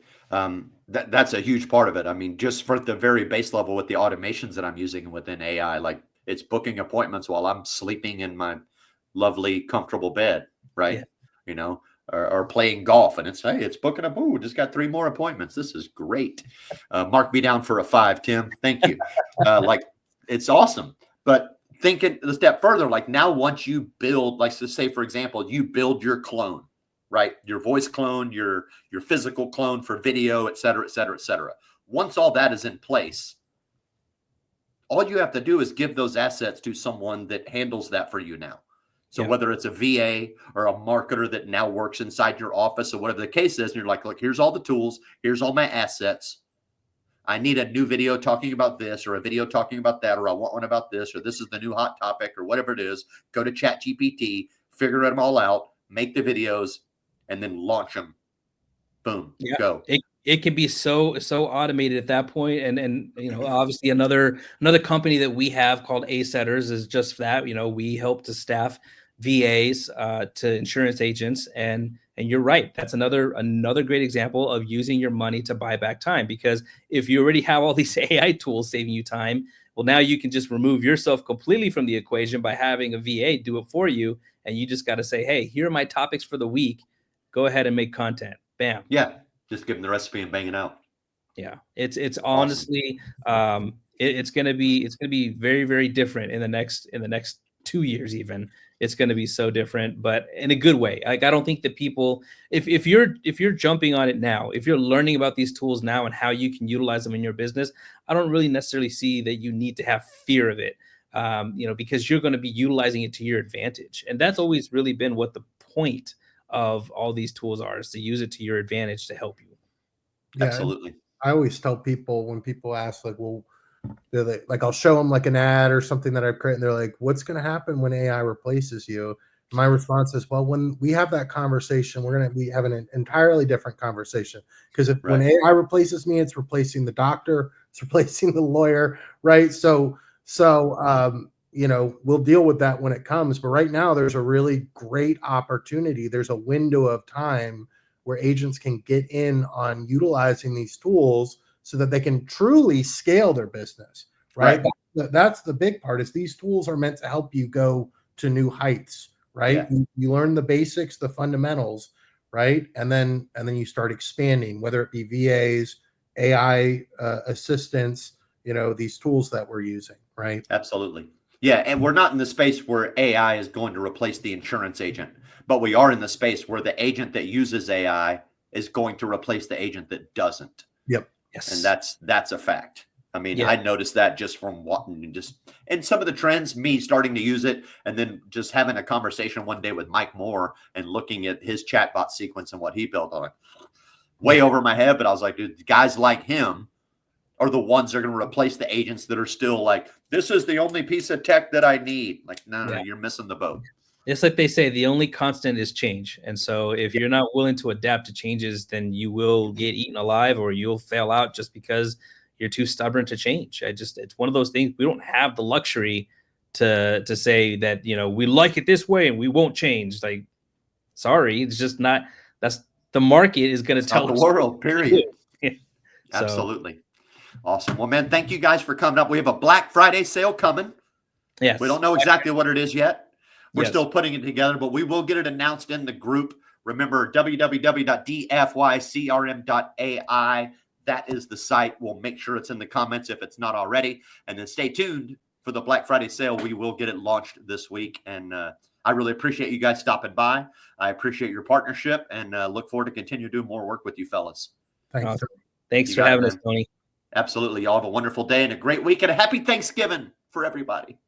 That's a huge part of it. I mean, just for the very base level with the automations that I'm using within AI, like it's booking appointments while I'm sleeping in my lovely, comfortable bed, right? Yeah. Or playing golf, and it's booking up. Ooh, just got 3 more appointments. This is great. Mark me down for a 5, Tim. Thank you. Like, it's awesome. But thinking a step further, like now, once you build, like, so say for example, you build your clone, right? Your voice clone, your physical clone for video, et cetera, et cetera, et cetera. Once all that is in place, all you have to do is give those assets to someone that handles that for you now. So whether it's a VA or a marketer that now works inside your office or whatever the case is, and you're like, look, here's all the tools, here's all my assets. I need a new video talking about this, or a video talking about that, or I want one about this, or this is the new hot topic, or whatever it is. Go to ChatGPT, figure them all out, make the videos, and then launch them. Boom, go. It can be so automated at that point. And obviously another company that we have called A-Setters is just that. We help to staff VAs to insurance agents, and you're right. That's another great example of using your money to buy back time, because if you already have all these AI tools saving you time, well, now you can just remove yourself completely from the equation by having a VA do it for you, and you just got to say, hey, here are my topics for the week. Go ahead and make content. Bam. Yeah. Just give them the recipe and bang it out. Yeah, it's honestly, it's gonna be very, very different in the next 2 years. Even it's gonna be so different, but in a good way. Like, I don't think that people, if you're jumping on it now, if you're learning about these tools now and how you can utilize them in your business, I don't really necessarily see that you need to have fear of it. Because you're going to be utilizing it to your advantage, and that's always really been what the point of all these tools are, is to use it to your advantage to help you. Absolutely. I always tell people, when people ask like, well, like, I'll show them like an ad or something that I've created. And they're like, what's going to happen when AI replaces you? My response is, well, when we have that conversation, we're going to be having an entirely different conversation. Because when AI replaces me, it's replacing the doctor, it's replacing the lawyer, right? So we'll deal with that when it comes. But right now, there's a really great opportunity. There's a window of time where agents can get in on utilizing these tools so that they can truly scale their business, right? That's the big part, is these tools are meant to help you go to new heights. Right. Yeah. You learn the basics, the fundamentals, right? And then you start expanding, whether it be VAs, AI assistants, these tools that we're using. Right. Absolutely. Yeah. And we're not in the space where AI is going to replace the insurance agent, but we are in the space where the agent that uses AI is going to replace the agent that doesn't. Yep. Yes. And that's a fact. I mean, Yeah. I noticed that just from watching, and some of the trends, me starting to use it, and then just having a conversation one day with Mike Moore and looking at his chatbot sequence and what he built on it. Way over my head, but I was like, dude, guys like him are the ones that are going to replace the agents that are still like, this is the only piece of tech that I need. Like, no, you're missing the boat. It's like they say, the only constant is change. And so if you're not willing to adapt to changes, then you will get eaten alive or you'll fail out just because you're too stubborn to change. It's one of those things. We don't have the luxury to say that, we like it this way and we won't change. Like, sorry, it's just not, that's the market is going to tell the us world, period. So, absolutely. Awesome. Well, man, thank you guys for coming up. We have a Black Friday sale coming. Yes. We don't know exactly what it is yet. We're Yes. still putting it together, but we will get it announced in the group. Remember, www.dfycrm.ai. That is the site. We'll make sure it's in the comments if it's not already. And then stay tuned for the Black Friday sale. We will get it launched this week. And I really appreciate you guys stopping by. I appreciate your partnership and look forward to continue doing more work with you fellas. Thanks. Awesome. Thanks You for got it, having us, man. Tony. Absolutely. Y'all have a wonderful day and a great week and a happy Thanksgiving for everybody.